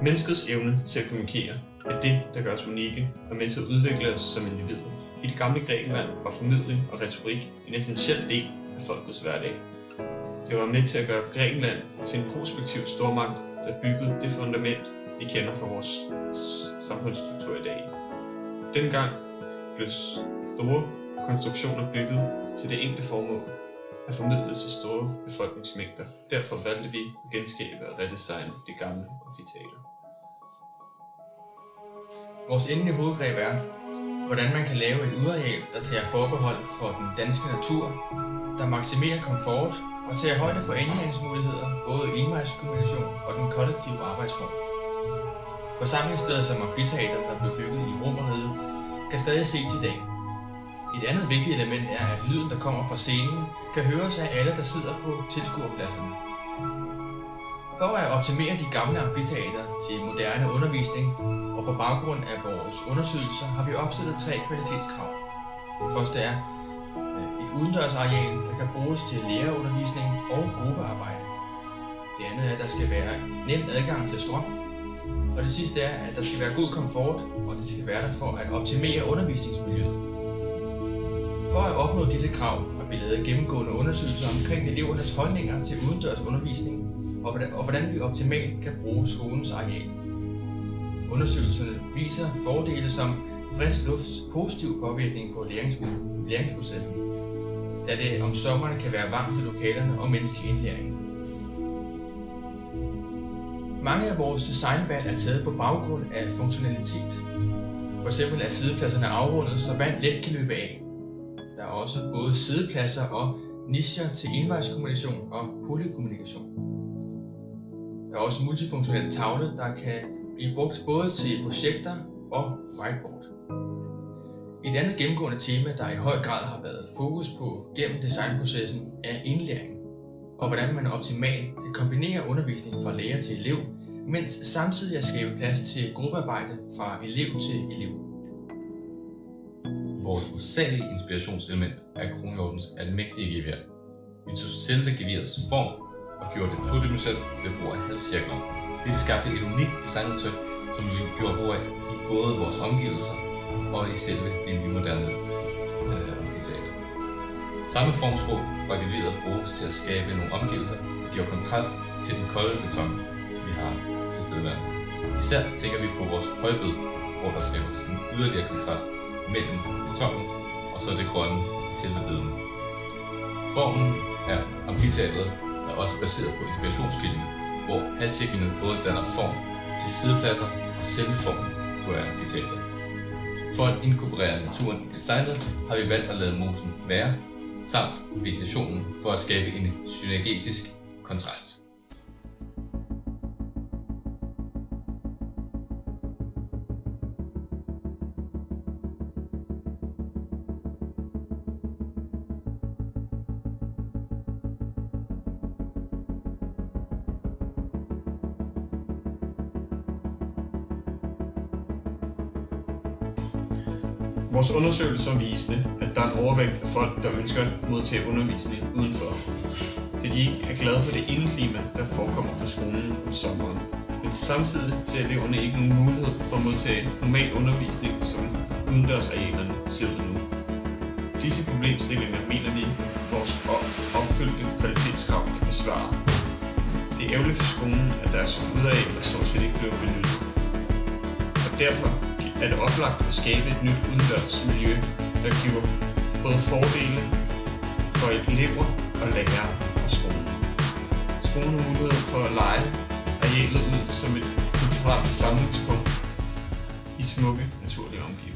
Menneskets evne til at kommunikere er det, der gør os unikke og med til at udvikle os som individer. I det gamle Grækenland var formidling og retorik en essentiel del af folkets hverdag. Det var med til at gøre Grækenland til en prospektiv stormagt, der byggede det fundament, vi kender fra vores samfundsstruktur i dag. Dengang blev store konstruktioner bygget til det enkle formål at formidle til store befolkningsmængder. Derfor valgte vi at genskabe og redesigne det gamle amfiteater. Vores endelige hovedgreb er, hvordan man kan lave et udeareal, der tager forbehold for den danske natur, der maksimerer komfort og tager højde for indlæringsmuligheder, både envejskommunikation og den kollektive arbejdsform. Forsamlingssteder som amfiteater, der blev bygget i Romerriget, kan stadig ses i dag. Et andet vigtigt element er, at lyden, der kommer fra scenen, kan høres af alle, der sidder på tilskuerpladserne. For at optimere de gamle amfiteater til moderne undervisning, og på baggrund af vores undersøgelser, har vi opstillet 3 kvalitetskrav. Det første er et udendørsareal, der kan bruges til lærerundervisning og gruppearbejde. Det andet er, at der skal være nem adgang til strøm. Og det sidste er, at der skal være god komfort, og det skal være der for at optimere undervisningsmiljøet. For at opnå disse krav har vi lavet gennemgående undersøgelser omkring elevernes holdninger til udendørs undervisning, og hvordan vi optimalt kan bruge skolens areal. Undersøgelserne viser fordele som frisk lufts positiv påvirkning på læringsprocessen, da det om sommeren kan være varmt i lokalerne og mindske indlæring. Mange af vores designvalg er taget på baggrund af funktionalitet. For eksempel er sidepladserne afrundet, så vand let kan løbe af. Der er også både siddepladser og nicher til envejskommunikation og polykommunikation. Der er også multifunktionelle tavle, der kan blive brugt både til projekter og whiteboard. Et andet gennemgående tema, der i høj grad har været fokus på gennem designprocessen, er indlæring, og hvordan man optimalt kan kombinere undervisning fra lærer til elev, mens samtidig at skabe plads til gruppearbejde fra elev til elev. Vores usædvanlige inspirationselement er kronhjortens almægtige gevær. Vi tog selve geværets form og gjorde det todimensionelt ved brug af halvcirkler. Dette skabte et unikt designudtryk, som vi gjorde brug af i både vores omgivelser og i selve det nymoderne amfiteater. Samme formsprog fra geværet bruges til at skabe nogle omgivelser, der giver kontrast til den kolde beton, vi har til stedværende. Især tænker vi på vores højbed, hvor der skabes en yderligere kontrast mellem betonen og så det grønne i selve beden. Formen af amfiteatret er også baseret på inspirationskilden, hvor halvcirklerne både danner form til sidepladser og selve formen på amfiteatret. For at inkorporere naturen i designet har vi valgt at lade mosen være, samt vegetationen for at skabe en synergetisk kontrast. Vores undersøgelser viste, at der er en overvægt af folk, der ønsker at modtage undervisning udenfor, da de ikke er glade for det indeklima, der forekommer på skolen om sommeren. Men samtidig ser eleverne ikke nogen mulighed for at modtage normal undervisning, som udendørsarealerne ser ud nu. Disse problemstillinger mener vi, at vores opfyldte kvalitetskrav kan besvare. Det er ærgerligt for skolen, at deres udearealer stort set ikke bliver benyttet. Og derfor er det oplagt at skabe et nyt udendørsmiljø, der giver både fordele for elever og lærere og skolen. Skolen har mulighed for at lege arealet ud som et kulturelt samlingspunkt i smukke naturlige omgivelser.